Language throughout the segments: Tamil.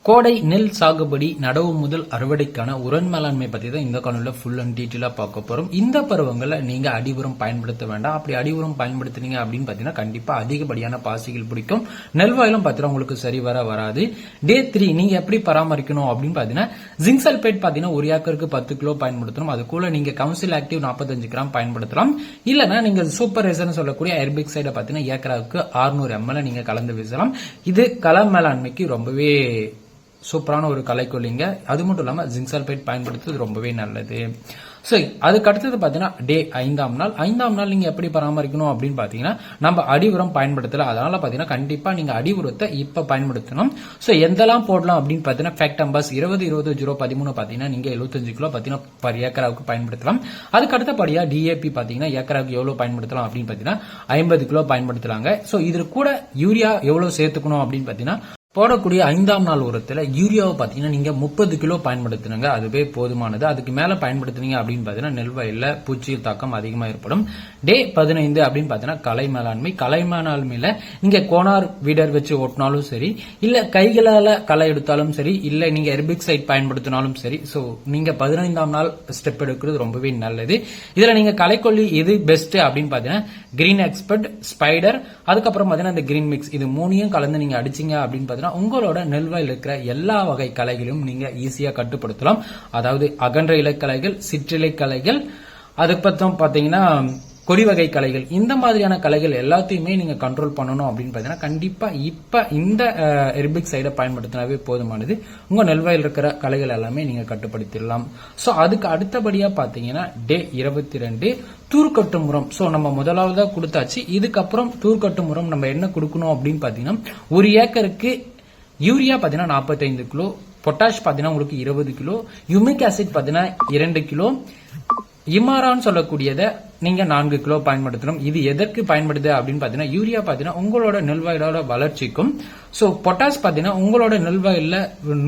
கோடை நெல் சாகுபடி நடவு முதல் அறுவடைக்கான உரன் மேலாண்மை பத்தி தான் இந்த காணொலியில ஃபுல் அண்ட் டீட்டெயிலா பார்க்க போறோம். இந்த பருவங்களை நீங்க அடி உரம் பயன்படுத்த வேண்டாம். அப்படி அடி உரம் பயன்படுத்தினீங்க அப்படின்னு பாத்தீங்கன்னா கண்டிப்பா அதிகப்படியான பாசிகள் பிடிக்கும். நெல் வயலும் பாத்தீங்கன்னா உங்களுக்கு சரி வராது. டே 3 நீங்க எப்படி பராமரிக்கணும் அப்படின்னு பாத்தீங்கன்னா ஜிங்க் சல்பேட் பாத்தீங்கன்னா ஒரு ஏக்கருக்கு 10 கிலோ பயன்படுத்தணும். அதுக்குள்ள நீங்க கவுன்சில் ஆக்டிவ் 45 கிராம் பயன்படுத்தலாம். இல்லனா நீங்க சூப்பர் ரேசர் சொல்லக்கூடிய ஹெர்பிசைட பாத்தீங்கன்னா ஏக்கராவுக்கு 600 ml நீங்க கலந்து வீசலாம். இது கள மேலாண்மைக்கு ரொம்பவே சூப்பரான ஒரு கலைக்கொல்லிங்க. அது மட்டும் இல்லாம ஜிங்க் சல்பேட் பயன்படுத்துறது ரொம்பவே நல்லது. சரி, அதுக்கு அடுத்தது பாத்தீங்கன்னா டே 5ஆம் நாள் நீங்க எப்படி பராமரிக்கணும் அப்படின்னு பாத்தீங்கன்னா நம்ம அடி உரம் பயன்படுத்தல. அதனால பாத்தீங்கன்னா கண்டிப்பா நீங்க அடி உரத்தை இப்ப பயன்படுத்தணும். சோ எந்தெல்லாம் போடலாம் அப்படின்னு பாத்தீங்கன்னா ஃபேக்டம்பஸ் 20-20-0-13 பாத்தீங்கன்னா நீங்க 75 கிலோ பாத்தீங்கன்னா பர் ஏக்கராவுக்கு பயன்படுத்தலாம். அதுக்கு அடுத்தபடியா டிஏபி பாத்தீங்கன்னா ஏக்கராவுக்கு எவ்வளவு பயன்படுத்தலாம் அப்படின்னு பாத்தீங்கன்னா 50 கிலோ பயன்படுத்தலாங்க. சோ இது கூட யூரியா எவ்வளவு சேர்த்துக்கணும் அப்படின்னு பாத்தீங்கன்னா போடக்கூடிய 5ஆம் நாள் உரத்துல யூரியாவை பாத்தீங்கன்னா நீங்க 30 கிலோ பயன்படுத்தினுங்க. அதுவே போதுமானது. அதுக்கு மேல பயன்படுத்தினீங்க அப்படின்னு பாத்தீங்கன்னா நெல் வயல்ல பூச்சியில் தாக்கம் அதிகமா ஏற்படும். டே 15 அப்படின்னு பாத்தீங்கன்னா களை மேலாண்மையில நீங்க கோனார் வீடர் வச்சு ஓட்டினாலும் சரி, இல்ல கைகளால களை எடுத்தாலும் சரி, இல்ல நீங்க ஹெர்பிசைட் பயன்படுத்தினாலும் சரி. சோ நீங்க 15ஆம் நாள் ஸ்டெப் எடுக்கிறது ரொம்பவே நல்லது. இதுல நீங்க களைக்கொல்லி எது பெஸ்ட் அப்படின்னு பாத்தீங்கன்னா கிரீன் எக்ஸ்பர்ட், ஸ்பைடர், அதுக்கப்புறம் பாத்தீங்கன்னா இந்த கிரீன் மிக்ஸ், இது மூணையும் கலந்து நீங்க அடிச்சீங்க அப்படின்னு பாத்தீங்கன்னா உங்களோட நெல்வயல் இருக்கிற எல்லா வகை களைகளையும் நீங்க ஈஸியா கட்டுப்படுத்தலாம். அதாவது அகன்ற இலைக்களைகள், சிற்றிலை களைகள், அதுக்கப்புறம் பாத்தீங்கன்னா கொடி வகை களைகள், இந்த மாதிரியான களைகள் எல்லாத்தையுமே நீங்க கண்ட்ரோல் பண்ணணும் அப்படின்னு பாத்தீங்கன்னா கண்டிப்பா இப்ப இந்த ஹெர்பிசைடை பயன்படுத்தினாவே போதுமானது. உங்க நெல்வயல் இருக்கிற களைகள் எல்லாமே நீங்க கட்டுப்படுத்திடலாம். சோ அதுக்கு அடுத்தபடியா பாத்தீங்கன்னா டே 22 தூர்க்கட்டும் உரம். சோ நம்ம முதலாவதா கொடுத்தாச்சு. இதுக்கப்புறம் தூர்க்கட்டும் உரம் நம்ம என்ன கொடுக்கணும் அப்படின்னு பாத்தீங்கன்னா ஒரு ஏக்கருக்கு யூரியா பாத்தீங்கன்னா 45 கிலோ, பொட்டாஷ் பாத்தீங்கன்னா உங்களுக்கு 20 கிலோ, யூமிக் ஆசிட் பாத்தீங்கன்னா 2 கிலோ, இமாரான்னு சொல்லக்கூடியத நீங்க 4 கிலோ பயன்படுத்தணும். இது எதற்கு பயன்படுது அப்படின்னு பாத்தீங்கன்னா யூரியா பாத்தீங்கன்னா உங்களோட நெல்வயலோட வளர்ச்சிக்கும், சோ பொட்டாஷ் பாத்தீங்கன்னா உங்களோட நெல்வயல்ல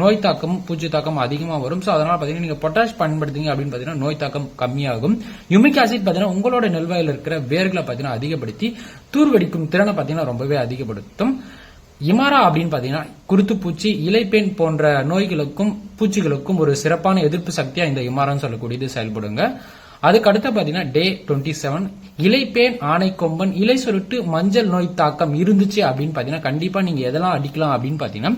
நோய் தாக்கம், பூச்சி தாக்கம் அதிகமா வரும். சோ அதனால பாத்தீங்கன்னா நீங்க பொட்டாஷ் பயன்படுத்தீங்க அப்படின்னு பாத்தீங்கன்னா நோய் தாக்கம் கம்மியாகும். யூமிக் ஆசிட் பாத்தீங்கன்னா உங்களோட நெல்வயல்ல இருக்கிற வேர்களை பாத்தீங்கன்னா அதிகப்படுத்தி தூர்வெடிக்கும் திறனை பாத்தீங்கன்னா ரொம்பவே அதிகப்படுத்தும். இமாரா அப்படின்னு பாத்தீங்கன்னா குருத்து பூச்சி, இலைப்பேன் போன்ற நோய்களுக்கும் பூச்சிகளுக்கும் ஒரு சிறப்பான எதிர்ப்பு சக்தியா இந்த இமாரான்னு சொல்லக்கூடியது செயல்படுங்க. அதுக்கு அடுத்த பாத்தீங்கன்னா டே 27 இலைப்பேன், ஆனைக்கொம்பன், இலை சுருட்டு, மஞ்சள் நோய் தாக்கம் இருந்துச்சு அப்படின்னு பாத்தீங்கன்னா கண்டிப்பா நீங்க எதெல்லாம் அடிக்கலாம் அப்படின்னு பாத்தீங்கன்னா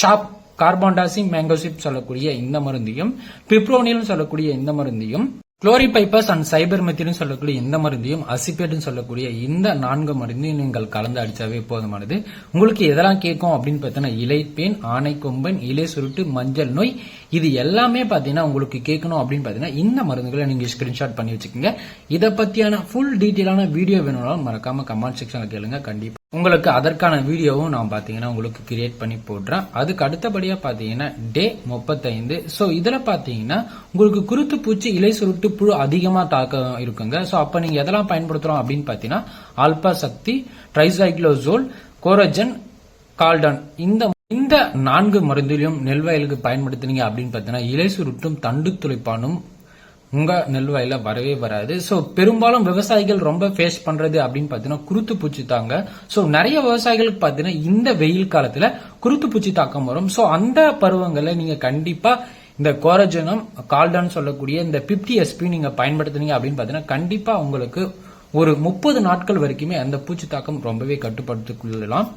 ஷாப், கார்பான்டாசிம், மேங்கோசிப் சொல்லக்கூடிய இந்த மருந்தையும், பிப்ரோனில் சொல்லக்கூடிய இந்த மருந்தையும், குளோரிபைப்பஸ் அண்ட் சைபர்மெத்தின் சொல்லக்கூடிய இந்த மருந்தையும், அசிபேட் சொல்லக்கூடிய இந்த 4 மருந்தையும் நீங்கள் கலந்து அடிச்சாவே போதுமானது. உங்களுக்கு எதெல்லாம் கேட்கும் அப்படின்னு பாத்தீங்கன்னா இலைப்பேன், ஆனைக்கொம்பன், இலை சுருட்டு, மஞ்சள் நோய், இது எல்லாமே பாத்தீங்கன்னா உங்களுக்கு கேட்கணும் அப்படின்னு பாத்தீங்கன்னா இந்த மருந்துகளை நீங்க ஸ்கிரீன்ஷாட் பண்ணி வச்சுக்கோங்க. இதை பத்தியான ஃபுல் டீட்டெயிலான வீடியோ வேணும்னாலும் மறக்காம கமெண்ட் செக்ஷன்ல கேளுங்க. கண்டிப்பா உங்களுக்கு அதற்கான வீடியோவும் நான் பாத்தீங்கன்னா உங்களுக்கு கிரியேட் பண்ணி போடுறேன். அதுக்கு அடுத்தபடியா பாத்தீங்கன்னா டே 35. சோ இதுல பாத்தீங்கன்னா உங்களுக்கு குருத்து பூச்சி, இலை சுருட்டு, புழு அதிகமா தாக்கம் இருக்குங்க. சோ அப்ப நீங்க எதெல்லாம் பயன்படுத்துறோம் அப்படின்னு பாத்தீங்கன்னா ஆல்பா சக்தி, ட்ரைசைக்ளோசோல், கோரஜன், கால்டான், இந்த 4 மருந்திலும் நெல்வயலுக்கு பயன்படுத்தினீங்க அப்படின்னு பாத்தீங்கன்னா இலை சுருட்டும் தண்டு துளைப்பானும் உங்க நெல்வயல வரவே வராது. சோ பெரும்பாலும் விவசாயிகள் ரொம்ப ஃபேஸ் பண்றது அப்படின்னு பாத்தீங்கன்னா குருத்து பூச்சி தாங்க. சோ நிறைய விவசாயிகளுக்கு பாத்தீங்கன்னா இந்த வெயில் காலத்துல குருத்து பூச்சி தாக்கம் வரும். சோ அந்த பருவங்களை நீங்க கண்டிப்பா இந்த கோரஜனம், கால்டான் சொல்லக்கூடிய இந்த 50SP நீங்க பயன்படுத்தினீங்க அப்படின்னு பாத்தீங்கன்னா கண்டிப்பா உங்களுக்கு ஒரு 30 நாட்கள் வரைக்குமே அந்த பூச்சி தாக்கம் ரொம்பவே கட்டுப்படுத்திக் கொள்ளலாம்.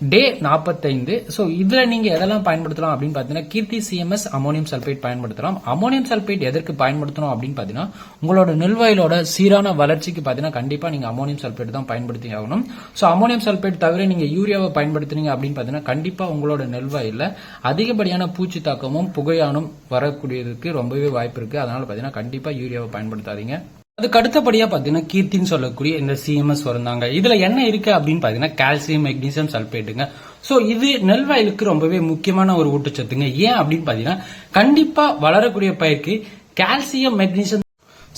டே 45. சோ இதுல நீங்க எதெல்லாம் பயன்படுத்தலாம் அப்படின்னு பாத்தீங்கன்னா கீர்த்தி சிஎம்எஸ், அமோனியம் சல்பேட் பயன்படுத்தலாம். அமோனியம் சல்பேட் எதற்கு பயன்படுத்தணும் அப்படின்னு பாத்தீங்கன்னா உங்களோட நெல்வயலோட சீரான வளர்ச்சிக்கு பாத்தீங்கன்னா கண்டிப்பா நீங்க அமோனியம் சல்பேட் தான் பயன்படுத்தி ஆகணும். சோ அமோனியம் சல்பேட் தவிர நீங்க யூரியாவை பயன்படுத்தினீங்க அப்படின்னு பாத்தீங்கன்னா கண்டிப்பா உங்களோட நெல்வயல்ல அதிகப்படியான பூச்சி தாக்கமும் புகையானும் வரக்கூடியதுக்கு ரொம்பவே வாய்ப்பு இருக்கு. அதனால பாத்தீங்கன்னா கண்டிப்பா யூரியாவை பயன்படுத்தாதீங்க. அதுக்கு அடுத்தபடியா பாத்தீங்கன்னா கீர்த்தின்னு சொல்லக்கூடிய இந்த சிஎம்எஸ் வருந்தாங்க. இதுல என்ன இருக்கு அப்படின்னு பாத்தீங்கன்னா கால்சியம், மெக்னீசியம் சல்பேட்டுங்க. சோ இது நெல்வயலுக்கு ரொம்பவே முக்கியமான ஒரு ஊட்டச்சத்துங்க. ஏன் அப்படின்னு பாத்தீங்கன்னா கண்டிப்பா வளரக்கூடிய பயிருக்கு கால்சியம், மெக்னீசியம்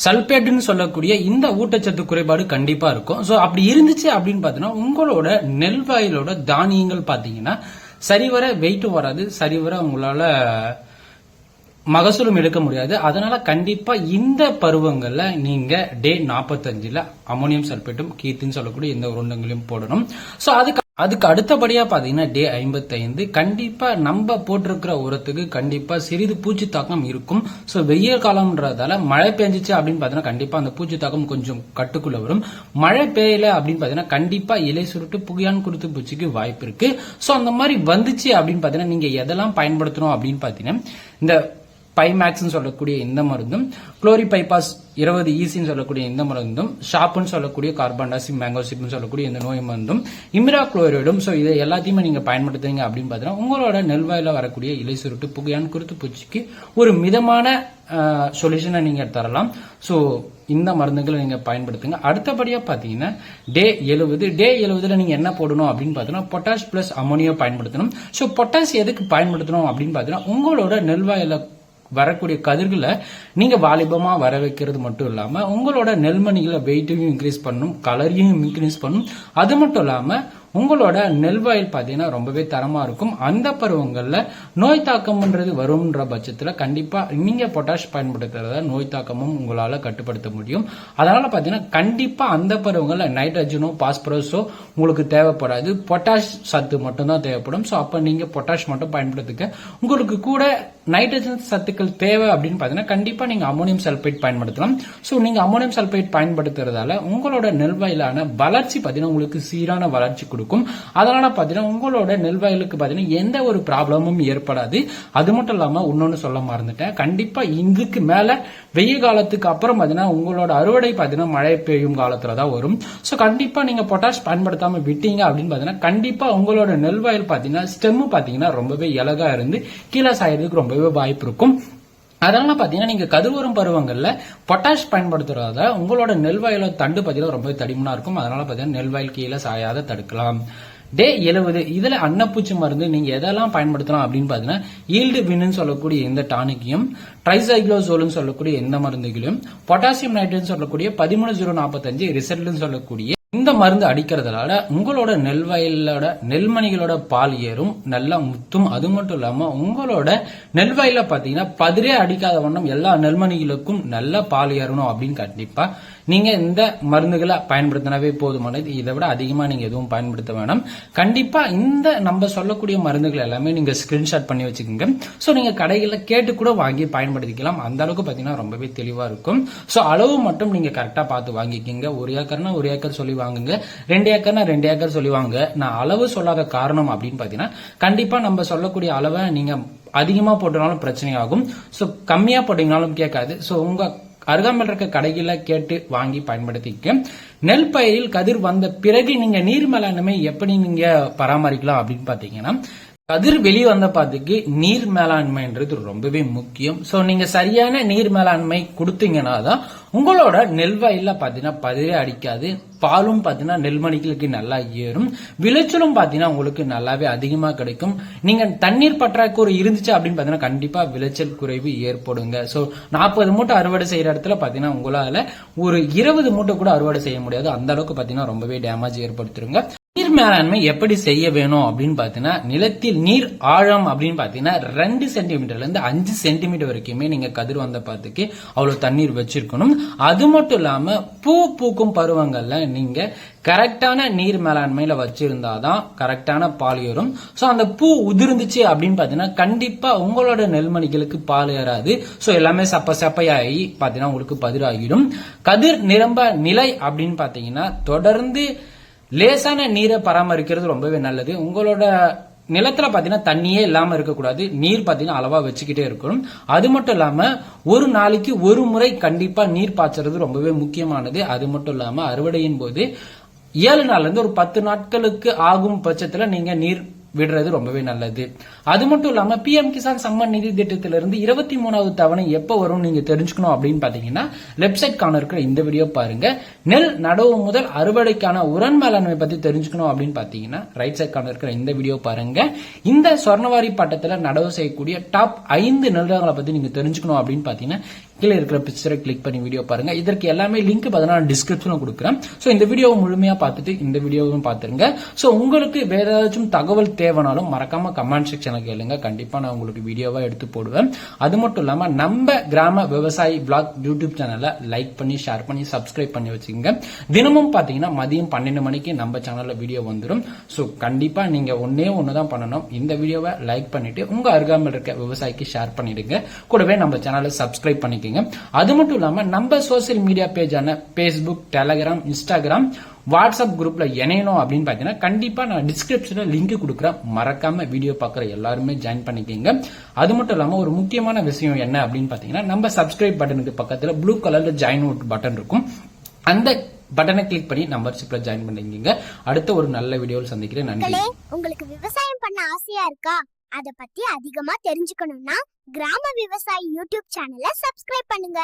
சல்பேட்னு சொல்லக்கூடிய இந்த ஊட்டச்சத்து குறைபாடு கண்டிப்பா இருக்கும். சோ அப்படி இருந்துச்சு அப்படின்னு பாத்தீங்கன்னா உங்களோட நெல்வயலோட தானியங்கள் பாத்தீங்கன்னா சரிவர வெயிட்டும் வராது, சரிவர உங்களால மகசூலும் எடுக்க முடியாது. அதனால கண்டிப்பா இந்த பருவங்கள்ல நீங்க டே 45 அமோனியம் சல்பேட்டும் கீர்த்தின்னு சொல்லக்கூடிய இந்த உருண்டங்களையும் போடணும். சோ அதுக்கு அதுக்கு அடுத்தபடியா பாத்தீங்கன்னா டே 55 கண்டிப்பா நம்ம போட்டிருக்கிற உரத்துக்கு கண்டிப்பா சிறிது பூச்சி தாக்கம் இருக்கும். சோ வெயில் காலம்ன்றதால மழை பெஞ்சிச்சு அப்படின்னு பாத்தீங்கன்னா கண்டிப்பா அந்த பூச்சி தாக்கம் கொஞ்சம் கட்டுக்குள்ள வரும். மழை பெய்யல அப்படின்னு பாத்தீங்கன்னா கண்டிப்பா இலை சுருட்டு புகையான் குருத்து பூச்சிக்கு வாய்ப்பு இருக்கு. சோ அந்த மாதிரி வந்துச்சு அப்படின்னு பாத்தீங்கன்னா நீங்க எதெல்லாம் பயன்படுத்தணும் அப்படின்னு பாத்தீங்கன்னா இந்த பைமேக்ஸ் சொல்லக்கூடிய இந்த மருந்தும், குளோரிபைபாஸ் 20 ஈசின்னு சொல்லக்கூடிய இந்த மருந்தும், ஷாப்புன்னு சொல்லக்கூடிய கார்பான்டாசிம் மேங்கோசிப்னு சொல்லக்கூடிய இந்த நோய் மருந்தும், இமிரா குளோரைடும். சோ இதை எல்லாத்தையுமே நீங்க பயன்படுத்துறீங்க அப்படின்னு பாத்தீங்கன்னா உங்களோட நெல்வாயில வரக்கூடிய இலை சுருட்டு புகையான் குருத்து பூச்சிக்கு ஒரு மிதமான சொல்யூஷனை நீங்க தரலாம். சோ இந்த மருந்துகளை நீங்க பயன்படுத்துங்க. அடுத்தபடியா பாத்தீங்கன்னா டே 70 நீங்க என்ன போடணும் அப்படின்னு பாத்தீங்கன்னா பொட்டாஷ் பிளஸ் அமோனியா பயன்படுத்தணும். சோ பொட்டாஷ் எதுக்கு பயன்படுத்தணும் அப்படின்னு பாத்தீங்கன்னா உங்களோட நெல்வாயில வரக்கூடிய கதிர்களை நீங்க வாலிபமா வர வைக்கிறது மட்டும் இல்லாம உங்களோட நெல்மணிகளை வெயிட்டையும் இன்க்ரீஸ் பண்ணும், கலரையும் இன்க்ரீஸ் பண்ணும். அது மட்டும் இல்லாம உங்களோட நெல்வாயில் பாத்தீங்கன்னா ரொம்பவே தரமா இருக்கும். அந்த பருவங்கள்ல நோய் தாக்கம்ன்றது வரும்ன்ற பட்சத்துல கண்டிப்பா நீங்க பொட்டாஷ் பயன்படுத்துறத நோய் தாக்கமும் உங்களால கட்டுப்படுத்த முடியும். அதனால பாத்தீங்கன்னா கண்டிப்பா அந்த பருவங்கள்ல நைட்ரஜனோ பாஸ்பரஸோ உங்களுக்கு தேவைப்படாது, பொட்டாஷ் சத்து மட்டும் தான் தேவைப்படும். சோ அப்ப நீங்க பொட்டாஷ் மட்டும் பயன்படுத்துக்க. உங்களுக்கு கூட நைட்ரஜன் சத்துக்கள் தேவை அப்படின்னு பாத்தீங்கன்னா கண்டிப்பா நீங்க அமோனியம் சல்பேட் பயன்படுத்தலாம். சோ நீங்க அமோனியம் சல்பேட் பயன்படுத்துறதால உங்களோட நெல்வாயிலான வளர்ச்சி பாத்தீங்கன்னா உங்களுக்கு சீரான வளர்ச்சி கொடுக்கும். அதனால பாத்தீங்கன்னா உங்களோட நெல்வாயிலுக்கு பாத்தீங்கன்னா எந்த ஒரு ப்ராப்ளமும் ஏற்படாது. அது மட்டும் இல்லாம இன்னொன்னு சொல்ல மறந்துட்டேன், கண்டிப்பா இதுக்கு மேல வெயில் காலத்துக்கு அப்புறம் பாத்தீங்கன்னா உங்களோட அறுவடை பாத்தீங்கன்னா மழை பெய்யும் காலத்துலதான் வரும். சோ கண்டிப்பா நீங்க பொட்டாஷ் பயன்படுத்தாம விட்டீங்க அப்படின்னு பாத்தீங்கன்னா கண்டிப்பா உங்களோட நெல்வாயில் பாத்தீங்கன்னா ஸ்டெம் பாத்தீங்கன்னா ரொம்பவே இலகா இருந்து கீழே சாயறதுக்கு ரொம்பவே வாய்ப்பு இருக்கும். அதனால பாத்தீங்கன்னா நீங்க கதிர்வரும் பருவங்கள்ல பொட்டாஷ் பயன்படுத்துறத உங்களோட நெல்வாயில தண்டு பாத்தீங்கன்னா ரொம்ப தடிமனா இருக்கும். அதனால பாத்தீங்கன்னா நெல்வாயில் கீழே சாயாத தடுக்கலாம். டே 70 இதுல அன்னப்பூச்சி மருந்து நீங்க எதெல்லாம் பயன்படுத்தலாம் அப்படின்னு பாத்தீங்கன்னா ஈல்டு வின்னு சொல்லக்கூடிய இந்த டானிக்கையும், ட்ரைசைக்ளோசோல்னு சொல்லக்கூடிய இந்த மருந்துகளையும், பொட்டாசியம் நைட்ரேட் சொல்லக்கூடிய 13-045 ரிசல்ட்னு சொல்லக்கூடிய இந்த மருந்து அடிக்கிறதுனால உங்களோட நெல்வயலோட நெல்மணிகளோட பால் ஏறும், நல்லா முத்தும். அது மட்டும் இல்லாம உங்களோட நெல்வயல பாத்தீங்கன்னா பதிரே அடிக்காத வண்ணம் எல்லா நெல்மணிகளுக்கும் நல்ல பால் ஏறணும் அப்படின்னு கண்டிப்பா நீங்க இந்த மருந்துகளை பயன்படுத்தினாவே போதுமானது. இதை விட அதிகமா நீங்க எதுவும் பயன்படுத்த வேணாம். கண்டிப்பா இந்த நம்ம சொல்லக்கூடிய மருந்துகள் எல்லாமே நீங்க ஸ்கிரீன்ஷாட் பண்ணி வச்சுக்கோங்க. சோ நீங்க கடைகளில் கேட்டு கூட வாங்கி பயன்படுத்திக்கலாம். அந்த அளவுக்கு பாத்தீங்கன்னா ரொம்பவே தெளிவா இருக்கும். சோ அளவு மட்டும் நீங்க கரெக்டா பார்த்து வாங்கிக்கிங்க. 1 ஏக்கர்னா 1 ஏக்கர் சொல்லி வாங்குங்க, 2 ஏக்கர்னா 2 ஏக்கர் சொல்லி வாங்க. நான் அளவு சொல்லாத காரணம் அப்படின்னு பாத்தீங்கன்னா கண்டிப்பா நம்ம சொல்லக்கூடிய அளவை நீங்க அதிகமா போட்டனாலும் பிரச்சனை ஆகும். சோ கம்மியா போட்டீங்கனாலும் கேட்காது. சோ உங்க அருகாமல் இருக்க கடைகளை கேட்டு வாங்கி பயன்படுத்திக்க. நெல் பயிரில் கதிர் வந்த பிறகு நீங்க நீர் மேலாண்மை எப்படி நீங்க பராமரிக்கலாம் அப்படின்னு பாத்தீங்கன்னா கதிர் வெளியே வந்த பாத்துக்கு நீர் மேலாண்மைன்றது ரொம்பவே முக்கியம். சோ நீங்க சரியான நீர் மேலாண்மை கொடுத்தீங்கன்னா தான் உங்களோட நெல்வயல்ல பாத்தீங்கன்னா பதிரே அடிக்காது, பாலும் பாத்தீங்கன்னா நெல்மணிகளுக்கு நல்லா ஏறும், விளைச்சலும் பாத்தீங்கன்னா உங்களுக்கு நல்லாவே அதிகமா கிடைக்கும். நீங்க தண்ணீர் பற்றாக்குறை இருந்துச்சு அப்படின்னு பாத்தீங்கன்னா கண்டிப்பா விளைச்சல் குறைவு ஏற்படுங்க. சோ 40 மூட்டை அறுவடை செய்யற இடத்துல பாத்தீங்கன்னா உங்களால ஒரு 20 மூட்டை கூட அறுவடை செய்ய முடியாது. அந்த அளவுக்கு பாத்தீங்கன்னா ரொம்பவே டேமேஜ் ஏற்படுத்திருங்க. நீர் மேலாண்மை எப்படி செய்ய வேணும் அப்படின்னு பாத்தீங்கன்னா நிலத்தில் நீர் ஆழம் அப்படின்னு பாத்தீங்கன்னா 2 சென்டிமீட்டர்ல இருந்து 5 சென்டிமீட்டர் வரைக்குமே நீங்க கதிர் வந்த பாத்துக்கு அவ்வளவு தண்ணீர் வச்சிருக்கணும். அது மட்டும் இல்லாம பூ பூக்கும் பருவங்கள்ல நீங்க கரெக்டான நீர் மேலாண்மையில வச்சிருந்தாதான் கரெக்டான பால் ஏறும். சோ அந்த பூ உதிர்ந்துச்சு அப்படின்னு பாத்தீங்கன்னா கண்டிப்பா உங்களோட நெல்மணிகளுக்கு பால் ஏறாது. சோ எல்லாமே சப்பையாகி பாத்தீங்கன்னா உங்களுக்கு பதிராகிடும். கதிர் நிரம்ப நிலை அப்படின்னு பாத்தீங்கன்னா தொடர்ந்து லேசான நீரை பராமரிக்கிறது ரொம்பவே நல்லது. உங்களோட நிலத்துல பாத்தீங்கன்னா தண்ணியே இல்லாம இருக்கக்கூடாது, நீர் பாத்தீங்கன்னா அளவா வச்சுக்கிட்டே இருக்கணும். அது மட்டும் இல்லாம ஒரு நாளைக்கு ஒரு முறை கண்டிப்பா நீர் பாய்ச்சறது ரொம்பவே முக்கியமானது. அது மட்டும் இல்லாம அறுவடையின் போது 7 நாள்ல இருந்து ஒரு 10 நாட்களுக்கு ஆகும் பட்சத்துல நீங்க நீர் விடுறது ரொம்பவே நல்லது. அது மட்டும் இல்லாம பிஎம் கிசான் சம்மன் நிதி திட்டத்திலிருந்து 23வது தவணை எப்ப வரும் நீங்க தெரிஞ்சுக்கணும் அப்படின்னு பாத்தீங்கன்னா லெப்ட் சைட் கார்னர் இருக்கிற இந்த வீடியோ பாருங்க. நெல் நடவு முதல் அறுவடைக்கான உரன் மேலாண்மை பத்தி தெரிஞ்சுக்கணும் அப்படின்னு பாத்தீங்கன்னா ரைட் சைட் கார்னர் இருக்கிற இந்த வீடியோ பாருங்க. இந்த சொர்ணவாரி பட்டத்துல நடவு செய்யக்கூடிய டாப் 5 நெல் ரகங்களை பத்தி நீங்க தெரிஞ்சுக்கணும் அப்படின்னு பாத்தீங்கன்னா கீழே இருக்கிற பிக்சரை கிளிக் பண்ணி வீடியோ பாருங்க. இதற்கு எல்லாமே லிங்க் நான் டிஸ்கிரிப்ஷன்ல கொடுக்குறேன். சோ இந்த வீடியோவை முழுமையா பார்த்துட்டு இந்த வீடியோவும் பாத்துருங்க. சோ உங்களுக்கு வேற ஏதாச்சும் தகவல் தேவைனாலும் மறக்காம கமெண்ட் செக்ஷன்ல கேளுங்க. கண்டிப்பா நான் உங்களுக்கு வீடியோவா எடுத்து போடுவேன். அது மட்டும் இல்லாம நம்ம கிராம விவசாயி பிளாக் யூடியூப் சேனலை லைக் பண்ணி ஷேர் பண்ணி சப்ஸ்கிரைப் பண்ணி வச்சுக்கோங்க. தினமும் பாத்தீங்கன்னா மதியம் 12 மணிக்கு நம்ம சேனல்ல வீடியோ வந்துடும். சோ கண்டிப்பா நீங்க ஒண்ணுதான் பண்ணணும். இந்த வீடியோவை லைக் பண்ணிட்டு உங்க அருகாமையில் இருக்க விவசாயிக்கு ஷேர் பண்ணிடுங்க. கூடவே நம்ம சேனலை சப்ஸ்கிரைப் பண்ணிக்கோங்க. அது மட்டும் இல்லாம நம்ம சோசியல் மீடியா பேஜான பேஸ்புக், டெலகிராம், இன்ஸ்டாகிராம், வாட்ஸ்அப் குரூப்ல இணையணும் அப்படின்னு பாத்தீங்கன்னா கண்டிப்பா நான் டிஸ்கிரிப்ஷன்ல லிங்க் கொடுக்குறேன். மறக்காம வீடியோ பாக்குற எல்லாருமே ஜாயின் பண்ணிக்கோங்க. அது மட்டும் இல்லாம ஒரு முக்கியமான விஷயம் என்ன அப்படின்னு பாத்தீங்கன்னா நம்ம சப்ஸ்கிரைப் பட்டனுக்கு பக்கத்துல ப்ளூ கலர்ல ஜாயின் பட்டன் இருக்கும். அந்த பட்டனை கிளிக் பண்ணி மெம்பர்ஷிப்ல ஜாயின் பண்ணிக்கங்க. அடுத்த ஒரு நல்ல வீடியோவில் சந்திக்கிறேன். நன்றி. உங்களுக்கு விவசாயம் பண்ண ஆசையா இருக்கா? அத பத்தி அதிகமா தெரிஞ்சுக்கணும்னா கிராம விவசாயி யூடியூப் சேனலை சப்ஸ்கிரைப் பண்ணுங்க.